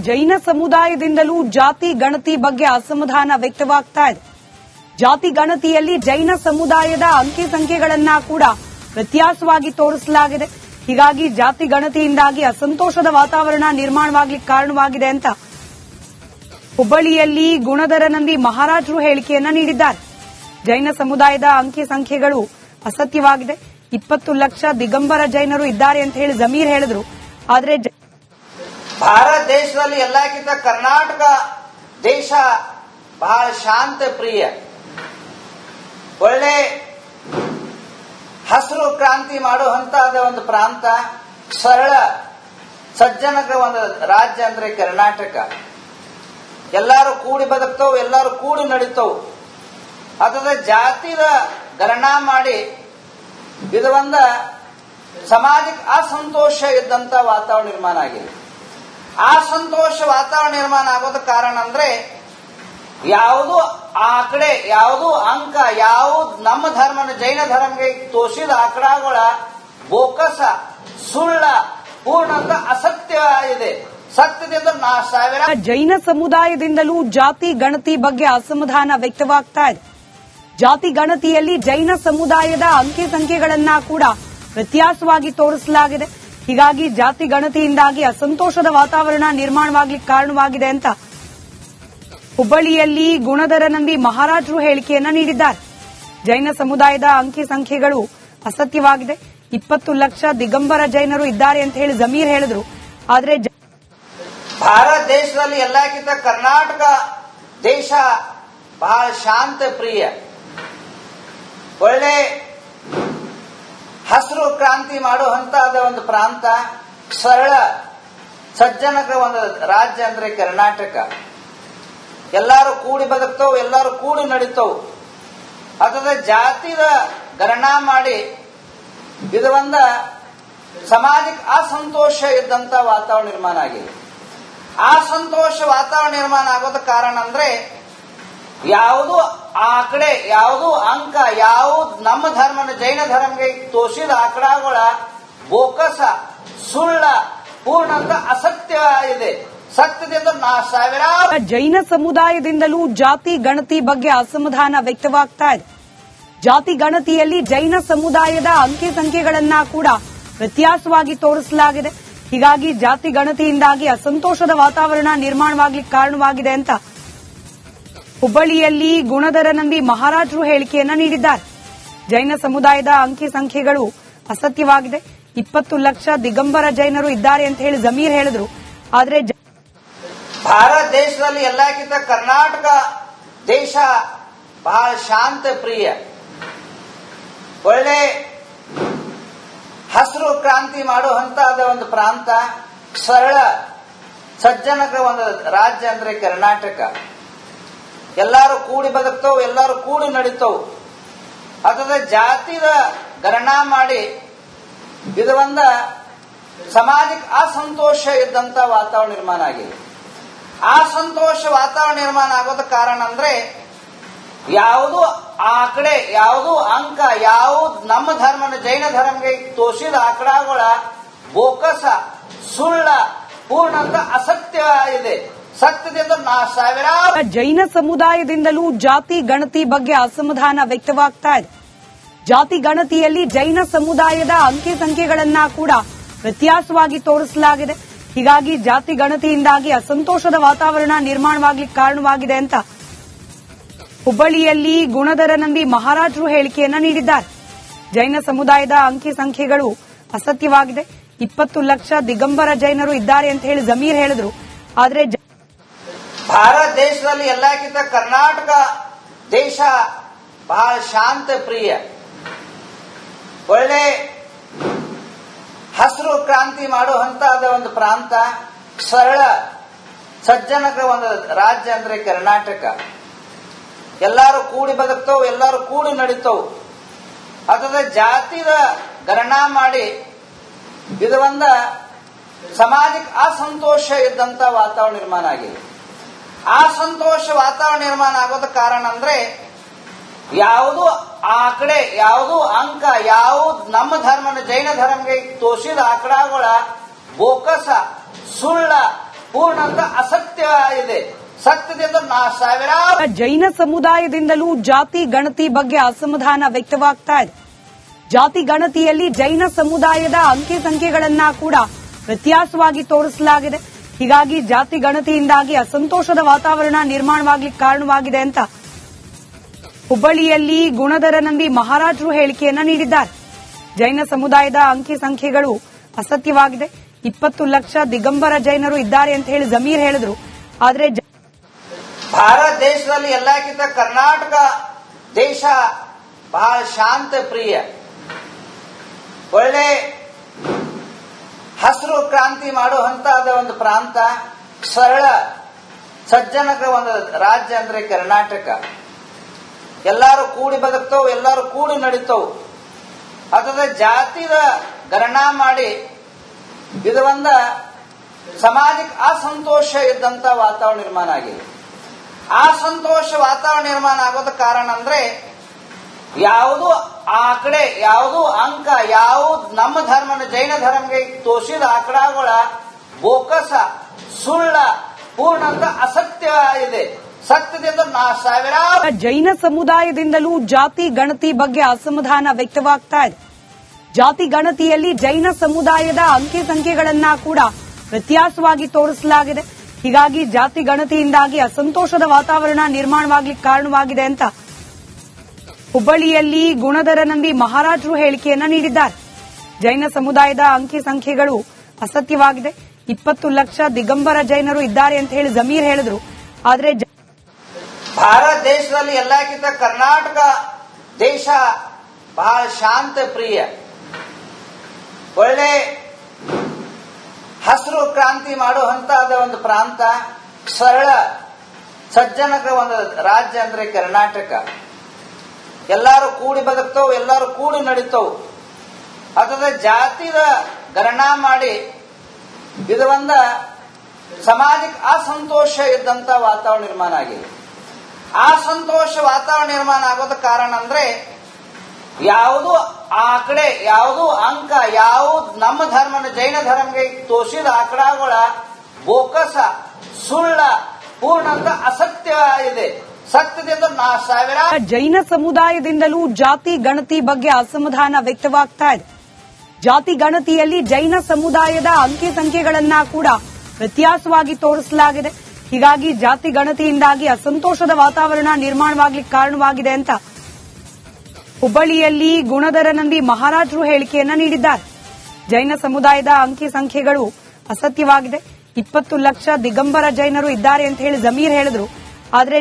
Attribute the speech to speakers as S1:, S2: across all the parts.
S1: ಜೈನ ಸಮುದಾಯದಿಂದಲೂ ಜಾತಿ ಗಣತಿ ಬಗ್ಗೆ ಅಸಮಾಧಾನ ವ್ಯಕ್ತವಾಗ್ತಾ ಇದೆ. ಜಾತಿ ಗಣತಿಯಲ್ಲಿ ಜೈನ ಸಮುದಾಯದ ಅಂಕಿ ಸಂಖ್ಯೆಗಳನ್ನ ಕೂಡ ವ್ಯತ್ಯಾಸವಾಗಿ ತೋರಿಸಲಾಗಿದೆ. ಹೀಗಾಗಿ ಜಾತಿ ಗಣತಿಯಿಂದಾಗಿ ಅಸಂತೋಷದ ವಾತಾವರಣ ನಿರ್ಮಾಣವಾಗಲಿಕ್ಕೆ ಕಾರಣವಾಗಿದೆ ಅಂತ ಹುಬ್ಬಳ್ಳಿಯಲ್ಲಿ ಗುಣಧರ ನಂದಿ ಮಹಾರಾಜರು ಹೇಳಿಕೆಯನ್ನ ನೀಡಿದ್ದಾರೆ. ಜೈನ ಸಮುದಾಯದ ಅಂಕಿ ಸಂಖ್ಯೆಗಳು ಅಸತ್ಯವಾಗಿದೆ. 20 ಲಕ್ಷ ದಿಗಂಬರ ಜೈನರು ಇದ್ದಾರೆ ಅಂತ ಹೇಳಿ ಜಮೀರ್ ಹೇಳಿದ್ರು. ಆದ್ರೆ
S2: ಭಾರತ ದೇಶದಲ್ಲಿ ಎಲ್ಲಕ್ಕಿಂತ ಕರ್ನಾಟಕ ದೇಶ ಬಹಳ ಶಾಂತ ಪ್ರಿಯ, ಒಳ್ಳೆ ಹಸಿರು ಕ್ರಾಂತಿ ಮಾಡುವಂತಹ ಒಂದು ಪ್ರಾಂತ, ಸರಳ ಸಜ್ಜನಕ ಒಂದು ರಾಜ್ಯ ಅಂದ್ರೆ ಕರ್ನಾಟಕ. ಎಲ್ಲರೂ ಕೂಡಿ ಬದುಕ್ತವು, ಎಲ್ಲರೂ ಕೂಡಿ ನಡೀತವು. ಅದರ ಜಾತಿದ ಗಣನ ಮಾಡಿ ಇದು ಒಂದು ಸಮಾಜಕ್ಕೆ ಅಸಂತೋಷ ಇದ್ದಂತ ವಾತಾವರಣ ನಿರ್ಮಾಣ ಆಗಿದೆ. ಅಸಂತೋಷ ವಾತಾವರಣ ನಿರ್ಮಾಣ ಆಗೋದ ಕಾರಣ ಅಂದ್ರೆ ಯಾವುದು ಆಕಡೆ, ಯಾವುದು ಅಂಕ, ಯಾವುದು ನಮ್ಮ ಧರ್ಮನ ಜೈನ ಧರ್ಮಕ್ಕೆ ತೋರಿಸಿದ ಆಕಡಗಳ ಬೋಕಸ, ಸುಳ್ಳ, ಪೂರ್ಣಂತ ಅಸತ್ಯ ಇದೆ. ಸತ್ಯದಿಂದ ಸಾವಿರ
S1: ಜೈನ ಸಮುದಾಯದಿಂದಲೂ ಜಾತಿ ಗಣತಿ ಬಗ್ಗೆ ಅಸಮಾಧಾನ ವ್ಯಕ್ತವಾಗ್ತಾ ಇದೆ. ಜಾತಿ ಗಣತಿಯಲ್ಲಿ ಜೈನ ಸಮುದಾಯದ ಅಂಕಿ ಸಂಖ್ಯೆಗಳನ್ನ ಕೂಡ ವ್ಯತ್ಯಾಸವಾಗಿ ತೋರಿಸಲಾಗಿದೆ. ಹೀಗಾಗಿ ಜಾತಿ ಗಣತಿಯಿಂದಾಗಿ ಅಸಂತೋಷದ ವಾತಾವರಣ ನಿರ್ಮಾಣವಾಗಲಿಕ್ಕೆ ಕಾರಣವಾಗಿದೆ ಅಂತ ಹುಬ್ಬಳ್ಳಿಯಲ್ಲಿ ಗುಣಧರ ನಂದಿ ಮಹಾರಾಜರು ಹೇಳಿಕೆಯನ್ನ ನೀಡಿದ್ದಾರೆ. ಜೈನ ಸಮುದಾಯದ ಅಂಕಿ ಸಂಖ್ಯೆಗಳು ಅಸತ್ಯವಾಗಿದೆ. 20 ಲಕ್ಷ ದಿಗಂಬರ ಜೈನರು ಇದ್ದಾರೆ ಅಂತ ಹೇಳಿ ಜಮೀರ್ ಹೇಳಿದ್ರು. ಆದ್ರೆ
S2: ಭಾರತ ದೇಶದಲ್ಲಿ ಎಲ್ಲಕ್ಕಿಂತ ಕರ್ನಾಟಕ ದೇಶ ಬಹಳ ಶಾಂತ ಪ್ರಿಯ, ಒಳ್ಳೆ ಹಸಿರು ಕ್ರಾಂತಿ ಮಾಡುವಂತಹ ಒಂದು ಪ್ರಾಂತ, ಸರಳ ಸಜ್ಜನಕ ಒಂದು ರಾಜ್ಯ ಅಂದ್ರೆ ಕರ್ನಾಟಕ. ಎಲ್ಲರೂ ಕೂಡಿ ಬದುಕ್ತವು, ಎಲ್ಲರೂ ಕೂಡಿ ನಡೀತವು. ಅದರ ಜಾತಿದ ಗಣನ ಮಾಡಿ ಇದು ಒಂದು ಸಮಾಜಕ್ಕೆ ಅಸಂತೋಷ ಇದ್ದಂತ ವಾತಾವರಣ ನಿರ್ಮಾಣ ಆಗಿದೆ. ಅಸಂತೋಷ ವಾತಾವರಣ ನಿರ್ಮಾಣ ಆಗೋದ ಕಾರಣ ಅಂದ್ರೆ ಯಾವುದು ಆಕಡೆ, ಯಾವುದು ಅಂಕ, ಯಾವುದು ನಮ್ಮ ಧರ್ಮನ ಜೈನ ಧರ್ಮಕ್ಕೆ ತೋರಿಸಿದ ಆಕಡಗಳ ಬೋಕಸ, ಸುಳ್ಳ, ಪೂರ್ಣಂತ ಅಸತ್ಯ ಇದೆ. ಸತ್ಯದಿಂದ ಸಾವಿರಾರು
S1: ಜೈನ ಸಮುದಾಯದಿಂದಲೂ ಜಾತಿ ಗಣತಿ ಬಗ್ಗೆ ಅಸಮಾಧಾನ ವ್ಯಕ್ತವಾಗ್ತಾ ಇದೆ. ಜಾತಿ ಗಣತಿಯಲ್ಲಿ ಜೈನ ಸಮುದಾಯದ ಅಂಕಿ ಸಂಖ್ಯೆಗಳನ್ನ ಕೂಡ ವ್ಯತ್ಯಾಸವಾಗಿ ತೋರಿಸಲಾಗಿದೆ. ಹೀಗಾಗಿ ಜಾತಿ ಗಣತಿಯಿಂದಾಗಿ ಅಸಂತೋಷದ ವಾತಾವರಣ ನಿರ್ಮಾಣವಾಗಲಿಕ್ಕೆ ಕಾರಣವಾಗಿದೆ ಅಂತ ಹುಬ್ಬಳ್ಳಿಯಲ್ಲಿ ಗುಣಧರ ನಂದಿ ಮಹಾರಾಜರು ಹೇಳಿಕೆಯನ್ನ ನೀಡಿದ್ದಾರೆ. ಜೈನ ಸಮುದಾಯದ ಅಂಕಿ ಸಂಖ್ಯೆಗಳು ಅಸತ್ಯವಾಗಿದೆ. 20 ಲಕ್ಷ ದಿಗಂಬರ ಜೈನರು ಇದ್ದಾರೆ ಅಂತ ಹೇಳಿ ಜಮೀರ್ ಹೇಳಿದ್ರು. ಆದ್ರೆ
S2: ಭಾರತ ದೇಶದಲ್ಲಿ ಎಲ್ಲಕ್ಕಿಂತ ಕರ್ನಾಟಕ ದೇಶ ಬಹಳ ಶಾಂತ ಪ್ರಿಯ, ಒಳ್ಳೆ ಹಸಿರು ಕ್ರಾಂತಿ ಮಾಡುವಂತಹ ಒಂದು ಪ್ರಾಂತ, ಸರಳ ಸಜ್ಜನಕ ಒಂದು ರಾಜ್ಯ ಅಂದ್ರೆ ಕರ್ನಾಟಕ. ಎಲ್ಲರೂ ಕೂಡಿ ಬದುಕ್ತವು, ಎಲ್ಲರೂ ಕೂಡಿ ನಡೀತವು. ಅದರ ಜಾತಿದ ಗಣನ ಮಾಡಿ ಇದು ಒಂದು ಸಮಾಜಕ್ಕೆ ಅಸಂತೋಷ ಇದ್ದಂತ ವಾತಾವರಣ ನಿರ್ಮಾಣ ಆಗಿದೆ. ಅಸಂತೋಷ ವಾತಾವರಣ ನಿರ್ಮಾಣ ಆಗೋದ ಕಾರಣ ಅಂದ್ರೆ ಯಾವುದು ಆಕಡೆ, ಯಾವುದು ಅಂಕ, ಯಾವುದು ನಮ್ಮ ಧರ್ಮನ ಜೈನ ಧರ್ಮಕ್ಕೆ ತೋರಿಸಿದ ಆಕಡಗಳ ಬೋಕಸ, ಸುಳ್ಳ, ಪೂರ್ಣಂತ ಅಸತ್ಯ ಇದೆ. ಸತ್ಯದಿಂದ ಸಾವಿರಾರು
S1: ಜೈನ ಸಮುದಾಯದಿಂದಲೂ ಜಾತಿ ಗಣತಿ ಬಗ್ಗೆ ಅಸಮಾಧಾನ ವ್ಯಕ್ತವಾಗ್ತಾ ಇದೆ. ಜಾತಿ ಗಣತಿಯಲ್ಲಿ ಜೈನ ಸಮುದಾಯದ ಅಂಕಿ ಸಂಖ್ಯೆಗಳನ್ನ ಕೂಡ ವ್ಯತ್ಯಾಸವಾಗಿ ತೋರಿಸಲಾಗಿದೆ. ಹೀಗಾಗಿ ಜಾತಿ ಗಣತಿಯಿಂದಾಗಿ ಅಸಂತೋಷದ ವಾತಾವರಣ ನಿರ್ಮಾಣವಾಗಲಿಕ್ಕೆ ಕಾರಣವಾಗಿದೆ ಅಂತ ಹುಬ್ಬಳ್ಳಿಯಲ್ಲಿ ಗುಣಧರ ನಂದಿ ಮಹಾರಾಜರು ಹೇಳಿಕೆಯನ್ನ ನೀಡಿದ್ದಾರೆ. ಜೈನ ಸಮುದಾಯದ ಅಂಕಿ ಸಂಖ್ಯೆಗಳು ಅಸತ್ಯವಾಗಿದೆ. 20 ಲಕ್ಷ ದಿಗಂಬರ ಜೈನರು ಇದ್ದಾರೆ ಅಂತ ಹೇಳಿ ಜಮೀರ್ ಹೇಳಿದ್ರು. ಆದ್ರೆ
S2: ಭಾರತ ದೇಶದಲ್ಲಿ ಎಲ್ಲಕ್ಕಿಂತ ಕರ್ನಾಟಕ ದೇಶ ಬಹಳ ಶಾಂತ ಪ್ರಿಯ, ಒಳ್ಳೆ ಹಸಿರು ಕ್ರಾಂತಿ ಮಾಡುವಂತಹ ಒಂದು ಪ್ರಾಂತ, ಸರಳ ಸಜ್ಜನಕ ಒಂದು ರಾಜ್ಯ ಅಂದ್ರೆ ಕರ್ನಾಟಕ. ಎಲ್ಲರೂ ಕೂಡಿ ಬದುಕ್ತವು, ಎಲ್ಲರೂ ಕೂಡಿ ನಡೀತವು. ಅದರ ಜಾತಿದ ಗಣನ ಮಾಡಿ ಇದು ಒಂದು ಸಮಾಜಕ್ಕೆ ಅಸಂತೋಷ ಇದ್ದಂತ ವಾತಾವರಣ ನಿರ್ಮಾಣ ಆಗಿದೆ. ಅಸಂತೋಷ ವಾತಾವರಣ ನಿರ್ಮಾಣ ಆಗೋದ ಕಾರಣ ಅಂದ್ರೆ ಯಾವುದು ಆಕಡೆ, ಯಾವುದು ಅಂಕ, ಯಾವುದು ನಮ್ಮ ಧರ್ಮನ ಜೈನ ಧರ್ಮಕ್ಕೆ ತೋರಿಸಿದ ಆಕಡಗಳ ಬೋಕಸ, ಸುಳ್ಳ, ಪೂರ್ಣಂತ ಅಸತ್ಯ ಇದೆ. ಸತ್ಯದಿಂದ ಸಾವಿರಾರು
S1: ಜೈನ ಸಮುದಾಯದಿಂದಲೂ ಜಾತಿ ಗಣತಿ ಬಗ್ಗೆ ಅಸಮಾಧಾನ ವ್ಯಕ್ತವಾಗ್ತಾ ಇದೆ. ಜಾತಿ ಗಣತಿಯಲ್ಲಿ ಜೈನ ಸಮುದಾಯದ ಅಂಕಿ ಸಂಖ್ಯೆಗಳನ್ನ ಕೂಡ ವ್ಯತ್ಯಾಸವಾಗಿ ತೋರಿಸಲಾಗಿದೆ. ಹೀಗಾಗಿ ಜಾತಿ ಗಣತಿಯಿಂದಾಗಿ ಅಸಂತೋಷದ ವಾತಾವರಣ ನಿರ್ಮಾಣವಾಗಲಿಕ್ಕೆ ಕಾರಣವಾಗಿದೆ ಅಂತ ಹುಬ್ಬಳ್ಳಿಯಲ್ಲಿ ಗುಣಧರ ನಂಬಿ ಮಹಾರಾಜರು ಹೇಳಿಕೆಯನ್ನ ನೀಡಿದ್ದಾರೆ. ಜೈನ ಸಮುದಾಯದ ಅಂಕಿ ಸಂಖ್ಯೆಗಳು ಅಸತ್ಯವಾಗಿದೆ. 20 ಲಕ್ಷ ದಿಗಂಬರ ಜೈನರು ಇದ್ದಾರೆ ಅಂತ ಹೇಳಿ ಜಮೀರ್ ಹೇಳಿದ್ರು. ಆದ್ರೆ
S2: ಭಾರತ ದೇಶದಲ್ಲಿ ಎಲ್ಲಕ್ಕಿಂತ ಕರ್ನಾಟಕ ದೇಶ ಬಹಳ ಶಾಂತ ಪ್ರಿಯ, ಒಳ್ಳೆ ಹಸಿರು ಕ್ರಾಂತಿ ಮಾಡುವಂತಹ ಒಂದು ಪ್ರಾಂತ, ಸರಳ ಸಜ್ಜನಕ ಒಂದು ರಾಜ್ಯ ಅಂದ್ರೆ ಕರ್ನಾಟಕ. ಎಲ್ಲಾರು ಕೂಡಿ ಬದುಕ್ತವು, ಎಲ್ಲಾರು ಕೂಡಿ ನಡೀತವು. ಅಥವಾ ಜಾತಿದ ಗಣನಾ ಮಾಡಿ ಇದು ಒಂದು ಸಮಾಜಕ್ಕೆ ಅಸಂತೋಷ ಇದ್ದಂತ ವಾತಾವರಣ ನಿರ್ಮಾಣ ಆಗಿದೆ. ಅಸಂತೋಷ ವಾತಾವರಣ ನಿರ್ಮಾಣ ಆಗೋದ ಕಾರಣ ಅಂದ್ರೆ ಯಾವುದು ಆಕಡೆ, ಯಾವುದು ಅಂಕ, ಯಾವುದು ನಮ್ಮ ಧರ್ಮನ ಜೈನ ಧರ್ಮಕ್ಕೆ ತೋರಿಸಿದ ಆಕಡಗಳ ಬೋಕಸ, ಸುಳ್ಳ, ಪೂರ್ಣಂತ ಅಸತ್ಯ ಇದೆ. ಸತ್ಯದಿಂದ ಸಾವಿರಾರು
S1: ಜೈನ ಸಮುದಾಯದಿಂದಲೂ ಜಾತಿ ಗಣತಿ ಬಗ್ಗೆ ಅಸಮಾಧಾನ ವ್ಯಕ್ತವಾಗ್ತಾ ಇದೆ. ಜಾತಿ ಗಣತಿಯಲ್ಲಿ ಜೈನ ಸಮುದಾಯದ ಅಂಕಿ ಸಂಖ್ಯೆಗಳನ್ನ ಕೂಡ ವ್ಯತ್ಯಾಸವಾಗಿ ತೋರಿಸಲಾಗಿದೆ. ಹೀಗಾಗಿ ಜಾತಿ ಗಣತಿಯಿಂದಾಗಿ ಅಸಂತೋಷದ ವಾತಾವರಣ ನಿರ್ಮಾಣವಾಗಲಿಕ್ಕೆ ಕಾರಣವಾಗಿದೆ ಅಂತ ಹುಬ್ಬಳ್ಳಿಯಲ್ಲಿ ಗುಣಧರ ನಂಬಿ ಮಹಾರಾಜರು ಹೇಳಿಕೆಯನ್ನ ನೀಡಿದ್ದಾರೆ. ಜೈನ ಸಮುದಾಯದ ಅಂಕಿ ಸಂಖ್ಯೆಗಳು ಅಸತ್ಯವಾಗಿದೆ. 20 ಲಕ್ಷ ದಿಗಂಬರ ಜೈನರು ಇದ್ದಾರೆ ಅಂತ ಹೇಳಿ ಜಮೀರ್ ಹೇಳಿದ್ರು. ಆದ್ರೆ
S2: ಭಾರತ ದೇಶದಲ್ಲಿ ಎಲ್ಲಕ್ಕಿಂತ ಕರ್ನಾಟಕ ದೇಶ ಬಹಳ ಶಾಂತ ಪ್ರಿಯ, ಒಳ್ಳೆ ಹಸಿರು ಕ್ರಾಂತಿ ಮಾಡುವಂತಹ ಒಂದು ಪ್ರಾಂತ, ಸರಳ ಸಜ್ಜನಕ ಒಂದು ರಾಜ್ಯ ಅಂದ್ರೆ ಕರ್ನಾಟಕ. ಎಲ್ಲಾರು ಕೂಡಿ ಬದುಕ್ತವು, ಎಲ್ಲಾರು ಕೂಡಿ ನಡೀತವು. ಅಥವಾ ಜಾತಿದ ಗಣನಾ ಮಾಡಿ ಇದು ಒಂದು ಸಮಾಜಕ್ಕೆ ಅಸಂತೋಷ ಇದ್ದಂತ ವಾತಾವರಣ ನಿರ್ಮಾಣ ಆಗಿದೆ. ಅಸಂತೋಷ ವಾತಾವರಣ ನಿರ್ಮಾಣ ಆಗೋದ ಕಾರಣ ಅಂದ್ರೆ ಯಾವುದು ಆಕಡೆ, ಯಾವುದು ಅಂಕ, ಯಾವುದು ನಮ್ಮ ಧರ್ಮನ ಜೈನ ಧರ್ಮಕ್ಕೆ ತೋರಿಸಿದ ಆಕಡಗಳ ಬೋಕಸ, ಸುಳ್ಳ, ಪೂರ್ಣಂತ ಅಸತ್ಯ ಇದೆ. ಸತ್ಯದಿಂದ ಸಾವಿರಾರು
S1: ಜೈನ ಸಮುದಾಯದಿಂದಲೂ ಜಾತಿ ಗಣತಿ ಬಗ್ಗೆ ಅಸಮಾಧಾನ ವ್ಯಕ್ತವಾಗ್ತಾ ಇದೆ. ಜಾತಿ ಗಣತಿಯಲ್ಲಿ ಜೈನ ಸಮುದಾಯದ ಅಂಕಿ ಸಂಖ್ಯೆಗಳನ್ನ ಕೂಡ ವ್ಯತ್ಯಾಸವಾಗಿ ತೋರಿಸಲಾಗಿದೆ. ಹೀಗಾಗಿ ಜಾತಿ ಗಣತಿಯಿಂದಾಗಿ ಅಸಂತೋಷದ ವಾತಾವರಣ ನಿರ್ಮಾಣವಾಗಲಿಕ್ಕೆ ಕಾರಣವಾಗಿದೆ ಅಂತ ಹುಬ್ಬಳ್ಳಿಯಲ್ಲಿ ಗುಣಧರ ನಂಬಿ ಮಹಾರಾಜರು ಹೇಳಿಕೆಯನ್ನ ನೀಡಿದ್ದಾರೆ. ಜೈನ ಸಮುದಾಯದ ಅಂಕಿ ಸಂಖ್ಯೆಗಳು ಅಸತ್ಯವಾಗಿದೆ. 20 ಲಕ್ಷ ದಿಗಂಬರ ಜೈನರು ಇದ್ದಾರೆ ಅಂತ ಹೇಳಿ ಜಮೀರ್ ಹೇಳಿದ್ರು. ಆದ್ರೆ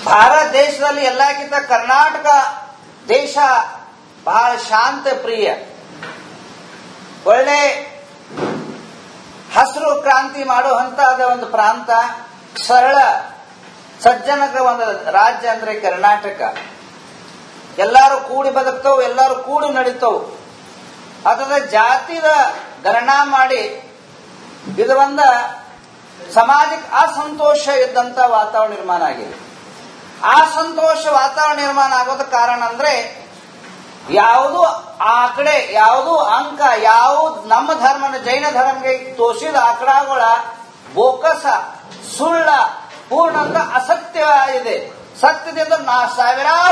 S2: ಭಾರತ ದೇಶದಲ್ಲಿ ಎಲ್ಲಕ್ಕಿಂತ ಕರ್ನಾಟಕ ದೇಶ ಬಹಳ ಶಾಂತ ಪ್ರಿಯ, ಒಳ್ಳೆ ಹಸಿರು ಕ್ರಾಂತಿ ಮಾಡುವಂತಹ ಒಂದು ಪ್ರಾಂತ, ಸರಳ ಸಜ್ಜನಕ ಒಂದು ರಾಜ್ಯ ಅಂದ್ರೆ ಕರ್ನಾಟಕ. ಎಲ್ಲಾರು ಕೂಡಿ ಬದುಕ್ತವು, ಎಲ್ಲಾರು ಕೂಡಿ ನಡೀತವು. ಅಥವಾ ಜಾತಿದ ಗಣನಾ ಮಾಡಿ ಇದು ಒಂದು ಸಮಾಜಕ್ಕೆ ಅಸಂತೋಷ ಇದ್ದಂತ ವಾತಾವರಣ ನಿರ್ಮಾಣ ಆಗಿದೆ. ಅಸಂತೋಷ ವಾತಾವರಣ ನಿರ್ಮಾಣ ಆಗೋದ ಕಾರಣ ಅಂದ್ರೆ ಯಾವುದು ಆಕಡೆ, ಯಾವುದು ಅಂಕ, ಯಾವುದು ನಮ್ಮ ಧರ್ಮನ ಜೈನ ಧರ್ಮಕ್ಕೆ ತೋರಿಸಿದ ಆಕಡಗಳ ಬೋಕಸ, ಸುಳ್ಳ, ಪೂರ್ಣಂತ ಅಸತ್ಯ ಇದೆ. ಸತ್ಯದಿಂದ ಸಾವಿರಾರು